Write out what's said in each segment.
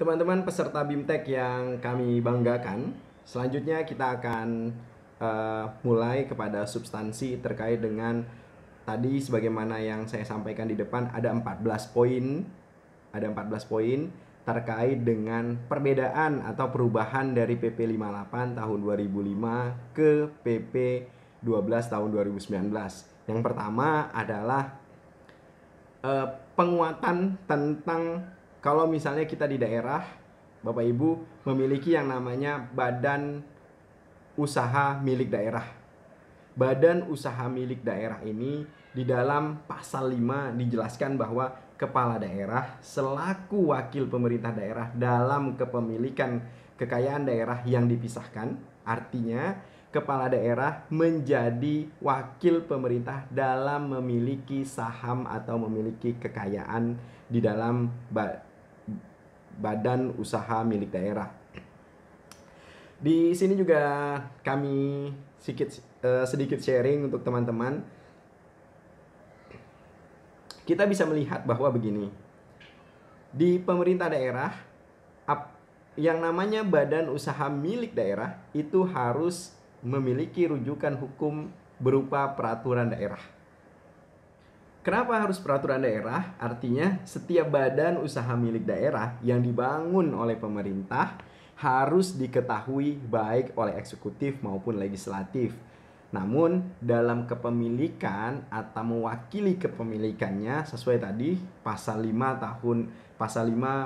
Teman-teman peserta BIMTEK yang kami banggakan, selanjutnya kita akan mulai kepada substansi terkait dengan tadi sebagaimana yang saya sampaikan di depan ada 14 poin. Ada 14 poin terkait dengan perbedaan atau perubahan dari PP 58 tahun 2005 ke PP 12 tahun 2019. Yang pertama adalah penguatan tentang kalau misalnya kita di daerah, Bapak Ibu memiliki yang namanya badan usaha milik daerah. Badan usaha milik daerah ini di dalam pasal 5 dijelaskan bahwa kepala daerah selaku wakil pemerintah daerah dalam kepemilikan kekayaan daerah yang dipisahkan. Artinya kepala daerah menjadi wakil pemerintah dalam memiliki saham atau memiliki kekayaan di dalam badan usaha milik daerah. Di sini juga kami sedikit sharing untuk teman-teman. Kita bisa melihat bahwa begini. Di pemerintah daerah yang namanya badan usaha milik daerah itu harus memiliki rujukan hukum berupa peraturan daerah. Kenapa harus peraturan daerah? Artinya setiap badan usaha milik daerah yang dibangun oleh pemerintah harus diketahui baik oleh eksekutif maupun legislatif. Namun dalam kepemilikan atau mewakili kepemilikannya sesuai tadi pasal 5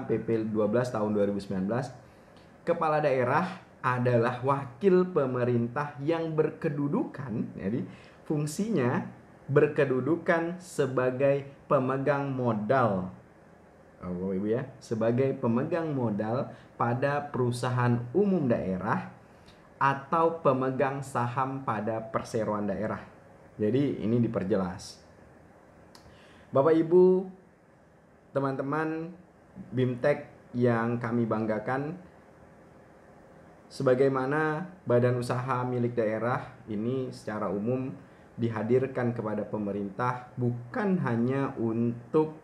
PP 12 tahun 2019, kepala daerah adalah wakil pemerintah yang berkedudukan, jadi fungsinya berkedudukan sebagai pemegang modal. Bapak Ibu ya, sebagai pemegang modal pada perusahaan umum daerah atau pemegang saham pada perseroan daerah. Jadi ini diperjelas. Bapak Ibu, teman-teman BIMTEK yang kami banggakan, sebagaimana badan usaha milik daerah ini secara umum dihadirkan kepada pemerintah bukan hanya untuk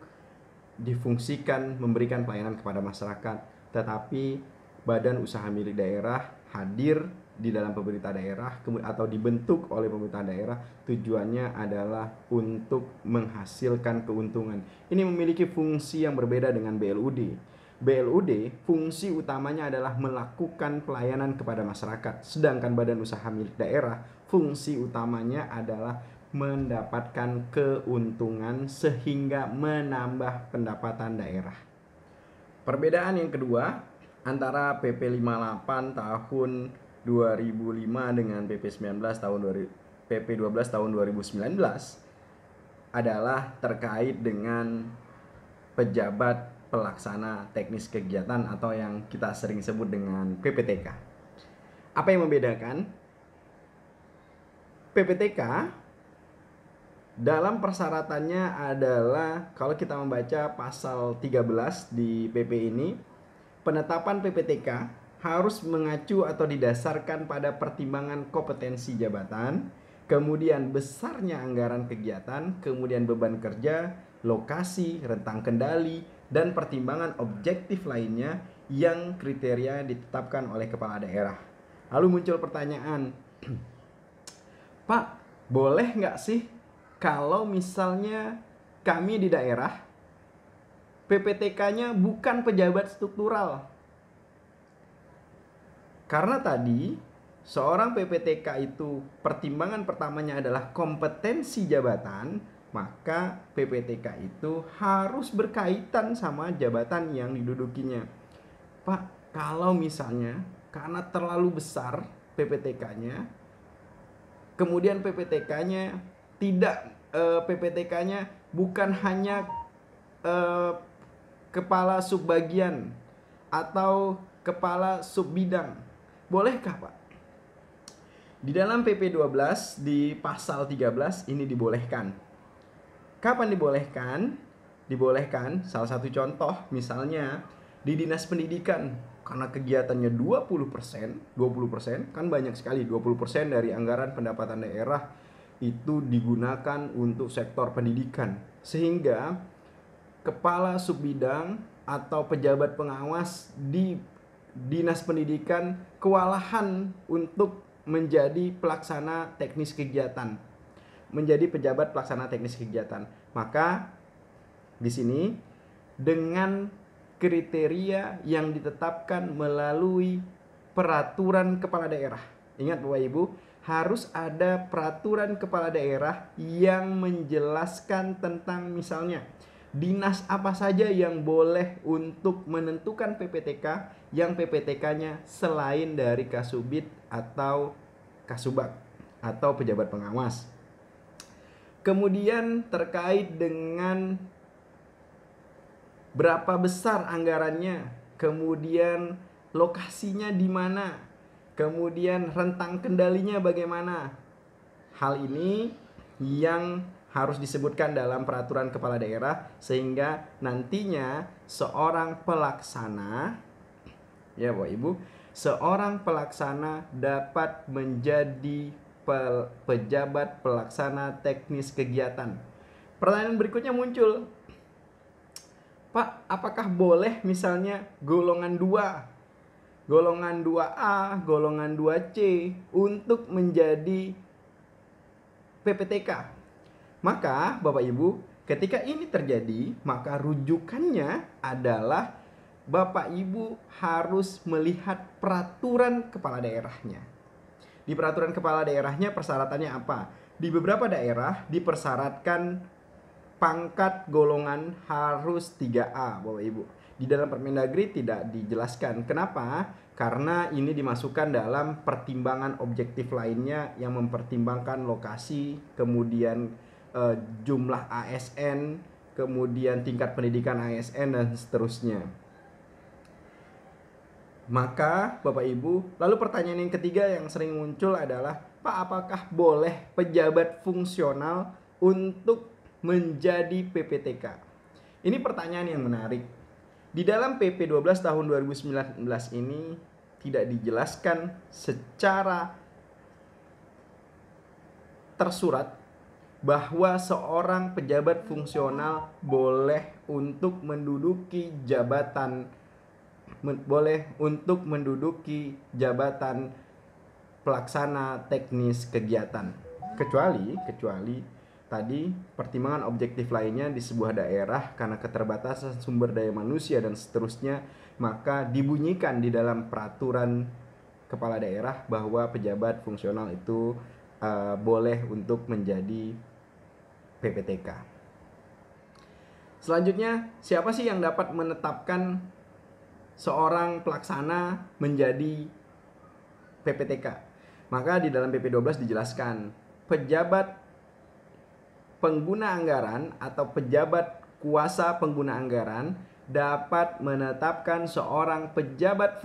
difungsikan memberikan pelayanan kepada masyarakat, tetapi badan usaha milik daerah hadir di dalam pemerintah daerah atau dibentuk oleh pemerintah daerah, tujuannya adalah untuk menghasilkan keuntungan. Ini memiliki fungsi yang berbeda dengan BLUD. BLUD fungsi utamanya adalah melakukan pelayanan kepada masyarakat, sedangkan badan usaha milik daerah fungsi utamanya adalah mendapatkan keuntungan sehingga menambah pendapatan daerah. Perbedaan yang kedua antara PP 58 tahun 2005 dengan PP 12 tahun 2019 adalah terkait dengan pejabat pelaksana teknis kegiatan atau yang kita sering sebut dengan PPTK. Apa yang membedakan? PPTK dalam persyaratannya adalah kalau kita membaca pasal 13 di PP ini, penetapan PPTK harus mengacu atau didasarkan pada pertimbangan kompetensi jabatan, kemudian besarnya anggaran kegiatan, kemudian beban kerja, lokasi, rentang kendali, dan pertimbangan objektif lainnya yang kriteria ditetapkan oleh kepala daerah. Lalu muncul pertanyaan, Pak, boleh nggak sih kalau misalnya kami di daerah PPTK-nya bukan pejabat struktural? Karena tadi seorang PPTK itu pertimbangan pertamanya adalah kompetensi jabatan, maka PPTK itu harus berkaitan sama jabatan yang didudukinya. Pak, kalau misalnya karena terlalu besar PPTK-nya, kemudian PPTK-nya PPTK-nya bukan hanya kepala subbagian atau kepala subbidang, bolehkah Pak? Di dalam PP 12 di pasal 13 ini dibolehkan. Kapan dibolehkan? Dibolehkan, salah satu contoh misalnya di dinas pendidikan, karena kegiatannya 20% kan banyak sekali, 20% dari anggaran pendapatan daerah itu digunakan untuk sektor pendidikan, sehingga kepala subbidang atau pejabat pengawas di Dinas Pendidikan kewalahan untuk menjadi pelaksana teknis kegiatan, menjadi pejabat pelaksana teknis kegiatan. Maka di sini dengan kriteria yang ditetapkan melalui peraturan kepala daerah. Ingat Bapak Ibu, harus ada peraturan kepala daerah yang menjelaskan tentang misalnya dinas apa saja yang boleh untuk menentukan PPTK, yang PPTK-nya selain dari Kasubit atau Kasubag atau pejabat pengawas. Kemudian terkait dengan berapa besar anggarannya, kemudian lokasinya di mana, kemudian rentang kendalinya bagaimana. Hal ini yang harus disebutkan dalam peraturan kepala daerah sehingga nantinya seorang pelaksana, ya Bapak Ibu, seorang pelaksana dapat menjadi pejabat pelaksana teknis kegiatan. Pertanyaan berikutnya muncul, Pak, apakah boleh misalnya golongan 2, golongan 2A, golongan 2C untuk menjadi PPTK? Maka Bapak Ibu, ketika ini terjadi, maka rujukannya adalah Bapak Ibu harus melihat peraturan kepala daerahnya. Di peraturan kepala daerahnya persyaratannya apa? Di beberapa daerah dipersyaratkan pangkat golongan harus 3A, Bapak Ibu. Di dalam Permendagri tidak dijelaskan. Kenapa? Karena ini dimasukkan dalam pertimbangan objektif lainnya yang mempertimbangkan lokasi, kemudian jumlah ASN, kemudian tingkat pendidikan ASN dan seterusnya. Maka Bapak Ibu, lalu pertanyaan yang ketiga yang sering muncul adalah, Pak, apakah boleh pejabat fungsional untuk menjadi PPTK? Ini pertanyaan yang menarik. Di dalam PP 12 tahun 2019 ini tidak dijelaskan secara tersurat bahwa seorang pejabat fungsional boleh untuk menduduki jabatan pelaksana teknis kegiatan. Kecuali tadi pertimbangan objektif lainnya di sebuah daerah karena keterbatasan sumber daya manusia dan seterusnya, maka dibunyikan di dalam peraturan kepala daerah bahwa pejabat fungsional itu boleh untuk menjadi PPTK. Selanjutnya, siapa sih yang dapat menetapkan seorang pelaksana menjadi PPTK? Maka di dalam PP 12 dijelaskan, pejabat pengguna anggaran atau pejabat kuasa pengguna anggaran dapat menetapkan seorang pejabat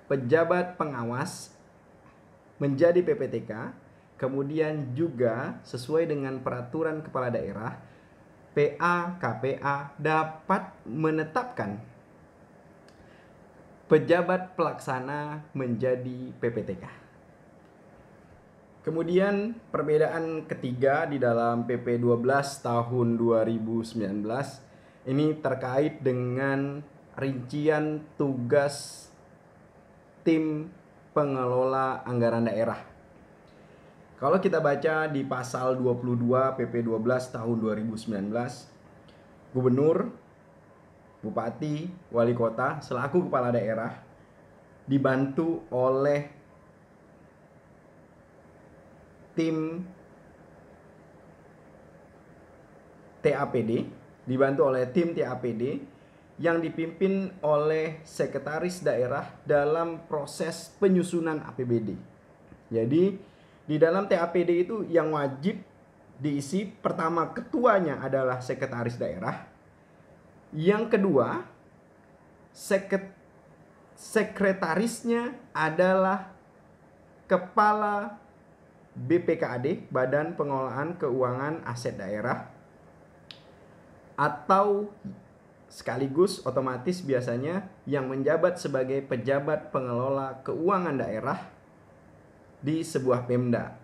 pejabat pengawas menjadi PPTK. Kemudian juga sesuai dengan peraturan kepala daerah, PA, KPA dapat menetapkan pejabat pelaksana menjadi PPTK. Kemudian perbedaan ketiga di dalam PP 12 tahun 2019 ini terkait dengan rincian tugas tim pengelola anggaran daerah. Kalau kita baca di pasal 22 PP 12 tahun 2019, gubernur, bupati, wali kota selaku kepala daerah dibantu oleh tim TAPD, yang dipimpin oleh sekretaris daerah dalam proses penyusunan APBD. Jadi di dalam TAPD itu yang wajib diisi, pertama ketuanya adalah sekretaris daerah, yang kedua sekretarisnya adalah kepala BPKAD, Badan Pengelolaan Keuangan Aset Daerah, atau sekaligus otomatis biasanya yang menjabat sebagai pejabat pengelola keuangan daerah di sebuah Pemda.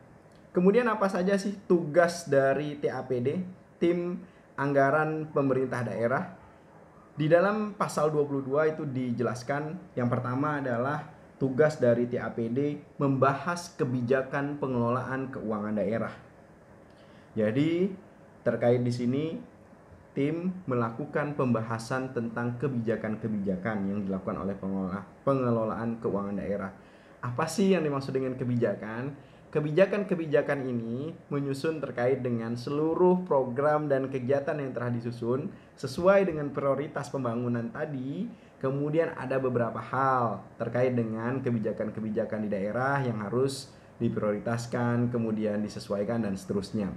Kemudian apa saja sih tugas dari TAPD, tim anggaran pemerintah daerah. Di dalam pasal 22 itu dijelaskan yang pertama adalah tugas dari TAPD membahas kebijakan pengelolaan keuangan daerah. Jadi terkait di sini tim melakukan pembahasan tentang kebijakan-kebijakan yang dilakukan oleh pengelolaan keuangan daerah. Apa sih yang dimaksud dengan kebijakan? Kebijakan-kebijakan ini menyusun terkait dengan seluruh program dan kegiatan yang telah disusun sesuai dengan prioritas pembangunan tadi. Kemudian ada beberapa hal terkait dengan kebijakan-kebijakan di daerah yang harus diprioritaskan, kemudian disesuaikan dan seterusnya.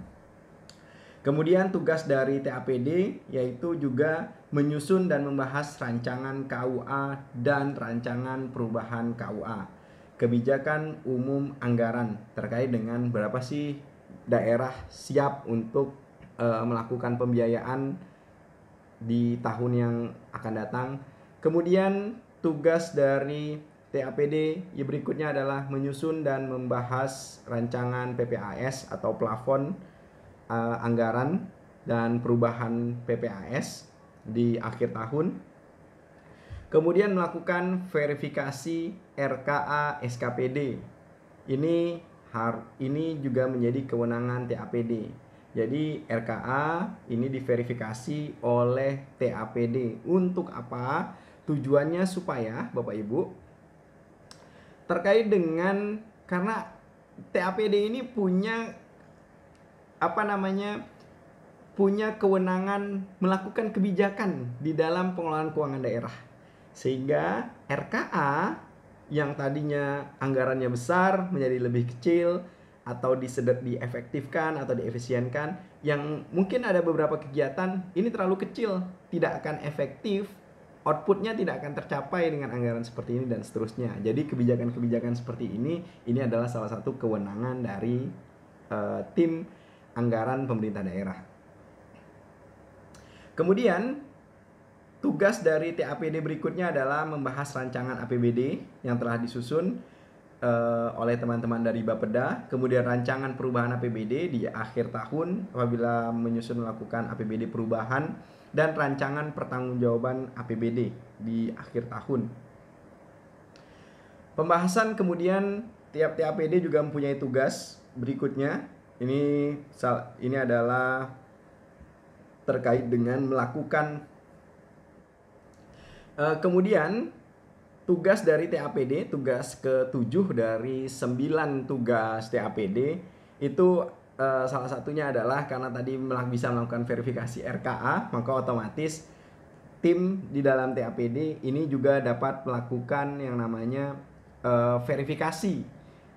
Kemudian tugas dari TAPD yaitu juga menyusun dan membahas rancangan KUA dan rancangan perubahan KUA. Kebijakan umum anggaran terkait dengan berapa sih daerah siap untuk melakukan pembiayaan di tahun yang akan datang. Kemudian tugas dari TAPD berikutnya adalah menyusun dan membahas rancangan PPAS atau plafon anggaran dan perubahan PPAS di akhir tahun. Kemudian melakukan verifikasi RKA SKPD. Ini juga menjadi kewenangan TAPD. Jadi RKA ini diverifikasi oleh TAPD. Untuk apa? Tujuannya supaya Bapak Ibu terkait dengan, karena TAPD ini punya kewenangan melakukan kebijakan di dalam pengelolaan keuangan daerah. Sehingga RKA yang tadinya anggarannya besar menjadi lebih kecil atau diefektifkan atau diefisienkan. Yang mungkin ada beberapa kegiatan ini terlalu kecil, tidak akan efektif, outputnya tidak akan tercapai dengan anggaran seperti ini dan seterusnya. Jadi kebijakan-kebijakan seperti ini adalah salah satu kewenangan dari tim anggaran pemerintah daerah. Kemudian tugas dari TAPD berikutnya adalah membahas rancangan APBD yang telah disusun oleh teman-teman dari Bapeda, kemudian rancangan perubahan APBD di akhir tahun apabila menyusun melakukan APBD perubahan, dan rancangan pertanggungjawaban APBD di akhir tahun. Pembahasan kemudian tiap TAPD juga mempunyai tugas berikutnya. Ini adalah terkait dengan melakukan kemudian tugas dari TAPD, tugas ke-7 dari 9 tugas TAPD itu salah satunya adalah karena tadi bisa melakukan verifikasi RKA, maka otomatis tim di dalam TAPD ini juga dapat melakukan yang namanya verifikasi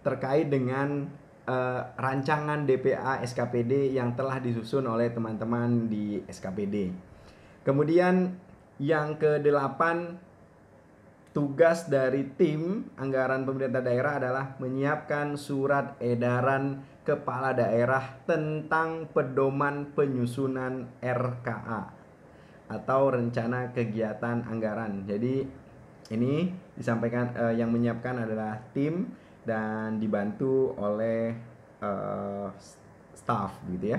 terkait dengan rancangan DPA SKPD yang telah disusun oleh teman-teman di SKPD. Kemudian yang ke-8, tugas dari tim anggaran pemerintah daerah adalah menyiapkan surat edaran kepala daerah tentang pedoman penyusunan RKA atau rencana kegiatan anggaran. Jadi ini disampaikan yang menyiapkan adalah tim dan dibantu oleh staff gitu ya.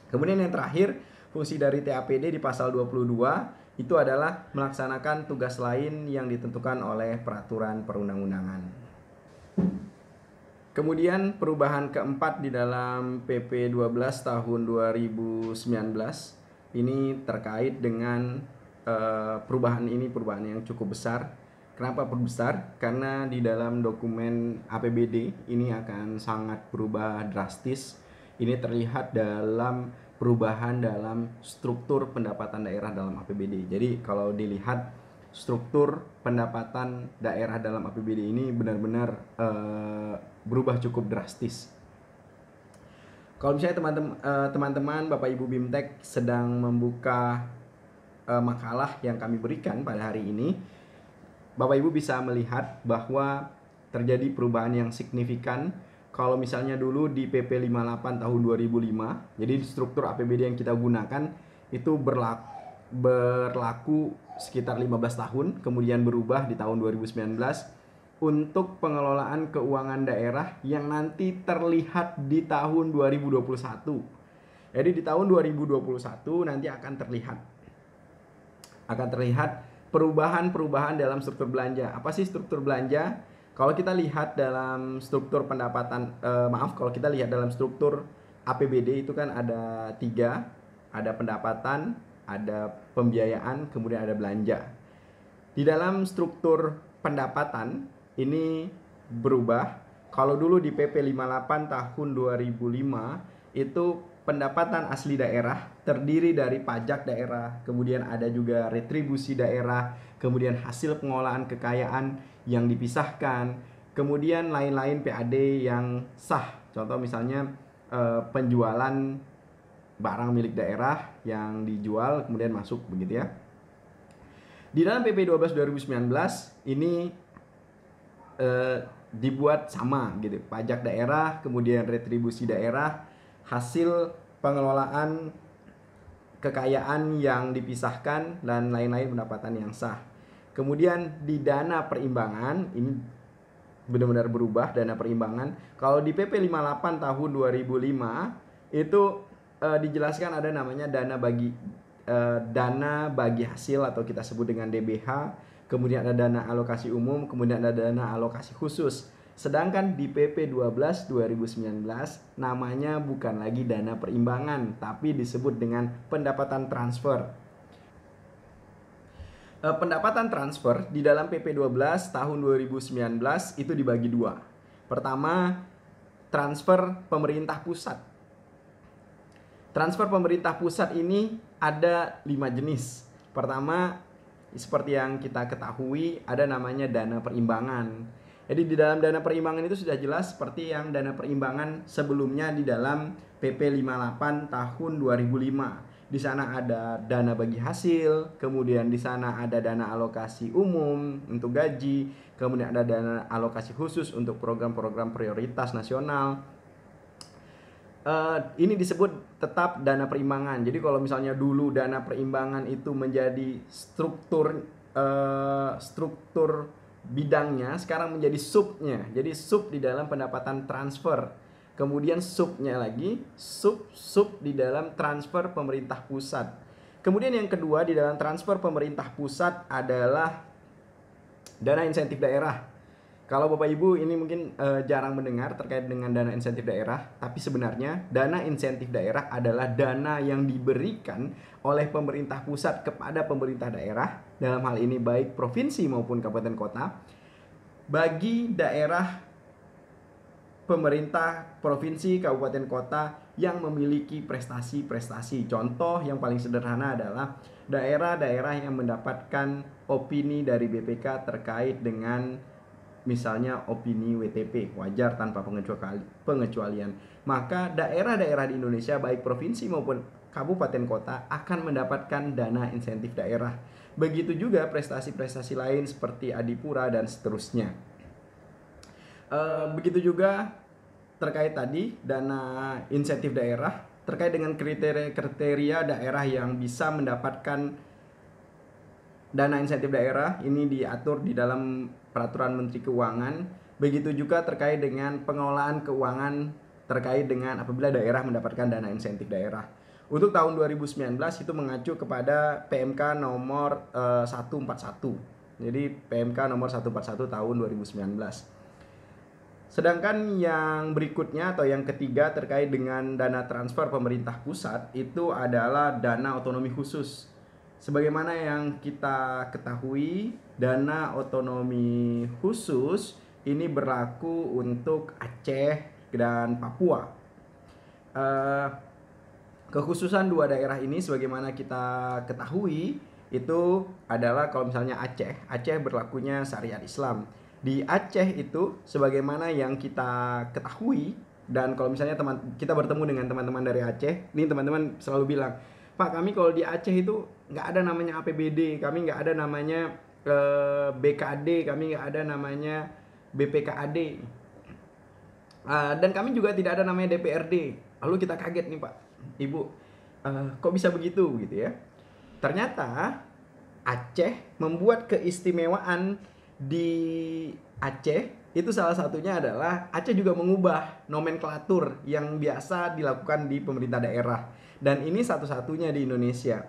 Kemudian yang terakhir, fungsi dari TAPD di pasal 22 itu adalah melaksanakan tugas lain yang ditentukan oleh peraturan perundang-undangan. Kemudian perubahan keempat di dalam PP 12 tahun 2019 ini terkait dengan perubahan yang cukup besar. Kenapa besar? Karena di dalam dokumen APBD ini akan sangat berubah drastis. Ini terlihat dalam perubahan dalam struktur pendapatan daerah dalam APBD. Jadi kalau dilihat struktur pendapatan daerah dalam APBD ini benar-benar berubah cukup drastis. Kalau misalnya teman-teman Bapak Ibu BIMTEK sedang membuka makalah yang kami berikan pada hari ini, Bapak Ibu bisa melihat bahwa terjadi perubahan yang signifikan. Kalau misalnya dulu di PP 58 tahun 2005, jadi struktur APBD yang kita gunakan itu berlaku sekitar 15 tahun, kemudian berubah di tahun 2019 untuk pengelolaan keuangan daerah yang nanti terlihat di tahun 2021, Jadi di tahun 2021 nanti akan terlihat perubahan-perubahan dalam struktur belanja. Apa sih struktur belanja? Kalau kita lihat dalam struktur pendapatan, kalau kita lihat dalam struktur APBD itu kan ada 3, ada pendapatan, ada pembiayaan, kemudian ada belanja. Di dalam struktur pendapatan ini berubah. Kalau dulu di PP 58 tahun 2005 itu pendapatan asli daerah terdiri dari pajak daerah, kemudian ada juga retribusi daerah, kemudian hasil pengolahan kekayaan yang dipisahkan, kemudian lain-lain PAD yang sah. Contoh misalnya penjualan barang milik daerah yang dijual kemudian masuk begitu ya. Di dalam PP 12 2019 ini dibuat sama gitu. Pajak daerah, kemudian retribusi daerah, hasil pengelolaan kekayaan yang dipisahkan dan lain-lain pendapatan yang sah. Kemudian di dana perimbangan ini benar-benar berubah dana perimbangan. Kalau di PP 58 tahun 2005 itu dijelaskan ada namanya dana bagi hasil atau kita sebut dengan DBH, kemudian ada dana alokasi umum, kemudian ada dana alokasi khusus. Sedangkan di PP 12 2019 namanya bukan lagi dana perimbangan, tapi disebut dengan pendapatan transfer. Pendapatan transfer di dalam PP 12 tahun 2019 itu dibagi 2. Pertama, transfer pemerintah pusat. Transfer pemerintah pusat ini ada 5 jenis. Pertama, seperti yang kita ketahui ada namanya dana perimbangan. Jadi di dalam dana perimbangan itu sudah jelas seperti yang dana perimbangan sebelumnya di dalam PP 58 tahun 2005. Di sana ada dana bagi hasil, kemudian di sana ada dana alokasi umum untuk gaji, kemudian ada dana alokasi khusus untuk program-program prioritas nasional. Ini disebut tetap dana perimbangan. Jadi kalau misalnya dulu dana perimbangan itu menjadi struktur bidangnya, sekarang menjadi subnya. Jadi sub di dalam pendapatan transfer. Kemudian subnya lagi, sub di dalam transfer pemerintah pusat. Kemudian yang kedua di dalam transfer pemerintah pusat adalah dana insentif daerah. Kalau Bapak Ibu ini mungkin jarang mendengar terkait dengan dana insentif daerah, tapi sebenarnya dana insentif daerah adalah dana yang diberikan oleh pemerintah pusat kepada pemerintah daerah, dalam hal ini baik provinsi maupun kabupaten kota, bagi daerah pemerintah provinsi, kabupaten kota yang memiliki prestasi-prestasi. Contoh yang paling sederhana adalah daerah-daerah yang mendapatkan opini dari BPK terkait dengan misalnya opini WTP, wajar tanpa pengecualian. Maka daerah-daerah di Indonesia baik provinsi maupun kabupaten kota akan mendapatkan dana insentif daerah. Begitu juga prestasi-prestasi lain seperti Adipura dan seterusnya. Begitu juga terkait tadi dana insentif daerah, terkait dengan kriteria daerah yang bisa mendapatkan dana insentif daerah, ini diatur di dalam Peraturan Menteri Keuangan. Begitu juga terkait dengan pengelolaan keuangan terkait dengan apabila daerah mendapatkan dana insentif daerah. Untuk tahun 2019 itu mengacu kepada PMK nomor 141. Jadi PMK nomor 141 tahun 2019. Sedangkan yang berikutnya atau yang ketiga terkait dengan dana transfer pemerintah pusat itu adalah dana otonomi khusus. Sebagaimana yang kita ketahui, dana otonomi khusus ini berlaku untuk Aceh dan Papua. Kekhususan dua daerah ini sebagaimana kita ketahui itu adalah kalau misalnya Aceh berlakunya syariat Islam. Di Aceh itu sebagaimana yang kita ketahui, dan kalau misalnya kita bertemu dengan teman-teman dari Aceh, ini teman-teman selalu bilang, Pak, kami kalau di Aceh itu nggak ada namanya APBD, kami nggak ada namanya BKD, kami nggak ada namanya BPKAD, dan kami juga tidak ada namanya DPRD. Lalu kita kaget nih Pak, Ibu, kok bisa begitu gitu ya? Ternyata Aceh membuat keistimewaan di Aceh itu salah satunya adalah Aceh juga mengubah nomenklatur yang biasa dilakukan di pemerintah daerah. Dan ini satu-satunya di Indonesia.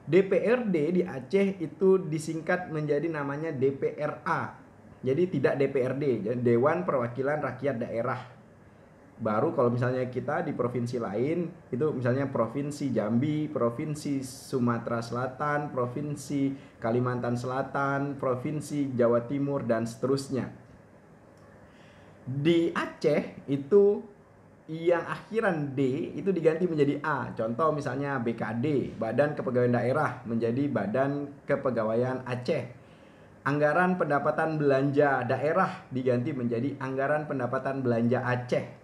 DPRD di Aceh itu disingkat menjadi namanya DPRA. Jadi tidak DPRD, jadi Dewan Perwakilan Rakyat Daerah. Baru kalau misalnya kita di provinsi lain, itu misalnya Provinsi Jambi, Provinsi Sumatera Selatan, Provinsi Kalimantan Selatan, Provinsi Jawa Timur, dan seterusnya. Di Aceh itu yang akhiran D itu diganti menjadi A. Contoh misalnya BKD, Badan Kepegawaian Daerah, menjadi Badan Kepegawaian Aceh. Anggaran pendapatan belanja daerah diganti menjadi Anggaran pendapatan belanja Aceh.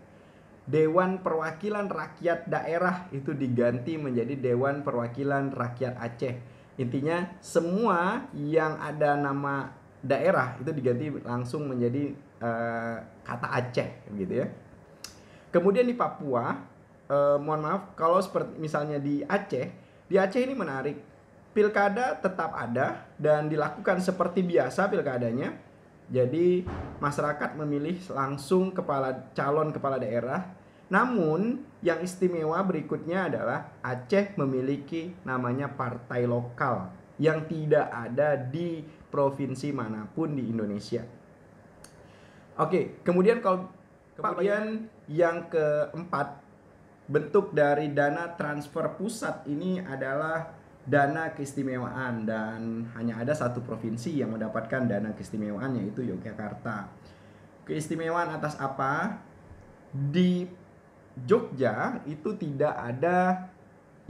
Dewan Perwakilan Rakyat Daerah itu diganti menjadi Dewan Perwakilan Rakyat Aceh. Intinya semua yang ada nama daerah itu diganti langsung menjadi kata Aceh gitu ya. Kemudian di Papua, mohon maaf kalau seperti misalnya di Aceh ini menarik. Pilkada tetap ada dan dilakukan seperti biasa pilkadanya. Jadi masyarakat memilih langsung calon kepala daerah. Namun yang istimewa berikutnya adalah Aceh memiliki namanya partai lokal yang tidak ada di provinsi manapun di Indonesia. Oke, kemudian yang keempat, bentuk dari dana transfer pusat ini adalah dana keistimewaan, dan hanya ada satu provinsi yang mendapatkan dana keistimewaan, yaitu Yogyakarta. Keistimewaan atas apa? Di Jogja itu tidak ada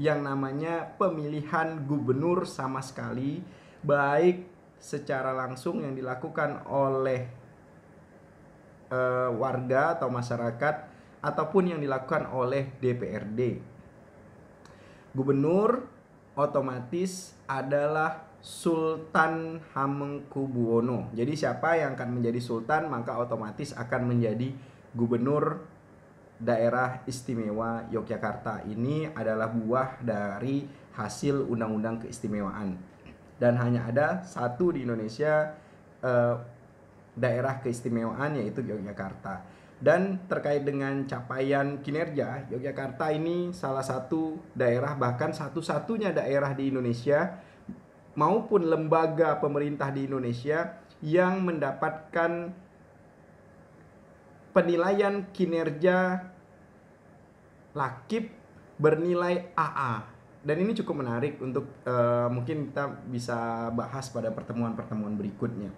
yang namanya pemilihan gubernur sama sekali, baik secara langsung yang dilakukan oleh warga atau masyarakat ataupun yang dilakukan oleh DPRD. Gubernur otomatis adalah Sultan Hamengkubuwono. Jadi siapa yang akan menjadi sultan maka otomatis akan menjadi gubernur daerah istimewa Yogyakarta. Ini adalah buah dari hasil undang-undang keistimewaan. Dan hanya ada satu di Indonesia daerah keistimewaan, yaitu Yogyakarta. Dan terkait dengan capaian kinerja, Yogyakarta ini salah satu daerah, bahkan satu-satunya daerah di Indonesia maupun lembaga pemerintah di Indonesia yang mendapatkan penilaian kinerja Lakip bernilai AA. Dan ini cukup menarik untuk mungkin kita bisa bahas pada pertemuan-pertemuan berikutnya.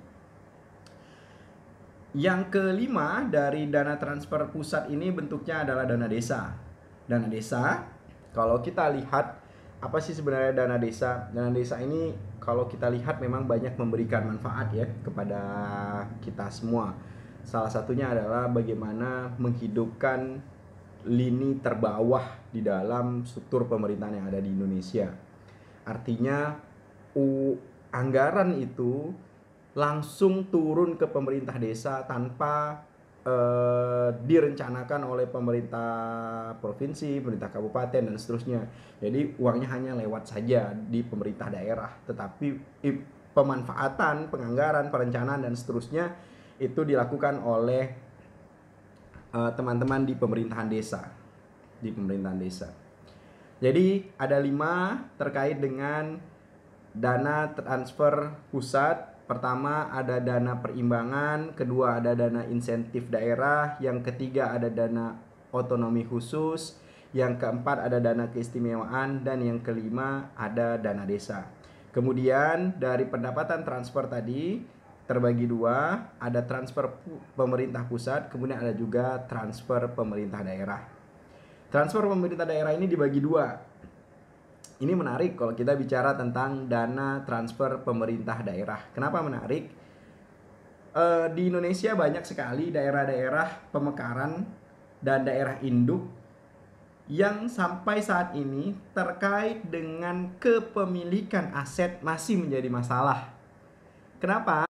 Yang kelima dari dana transfer pusat ini bentuknya adalah dana desa. Dana desa, kalau kita lihat apa sih sebenarnya dana desa? Dana desa ini kalau kita lihat memang banyak memberikan manfaat ya kepada kita semua. Salah satunya adalah bagaimana menghidupkan lini terbawah di dalam struktur pemerintahan yang ada di Indonesia. Artinya anggaran itu langsung turun ke pemerintah desa tanpa direncanakan oleh pemerintah provinsi, pemerintah kabupaten, dan seterusnya. Jadi uangnya hanya lewat saja di pemerintah daerah, tetapi pemanfaatan, penganggaran, perencanaan, dan seterusnya itu dilakukan oleh teman-teman di pemerintahan desa. Jadi ada 5 terkait dengan dana transfer pusat. Pertama ada dana perimbangan, kedua ada dana insentif daerah, yang ketiga ada dana otonomi khusus, yang keempat ada dana keistimewaan, dan yang kelima ada dana desa. Kemudian dari pendapatan transfer tadi terbagi 2, ada transfer pemerintah pusat, kemudian ada juga transfer pemerintah daerah. Transfer pemerintah daerah ini dibagi 2. Ini menarik kalau kita bicara tentang dana transfer pemerintah daerah. Kenapa menarik? Di Indonesia banyak sekali daerah-daerah pemekaran dan daerah induk yang sampai saat ini terkait dengan kepemilikan aset masih menjadi masalah. Kenapa?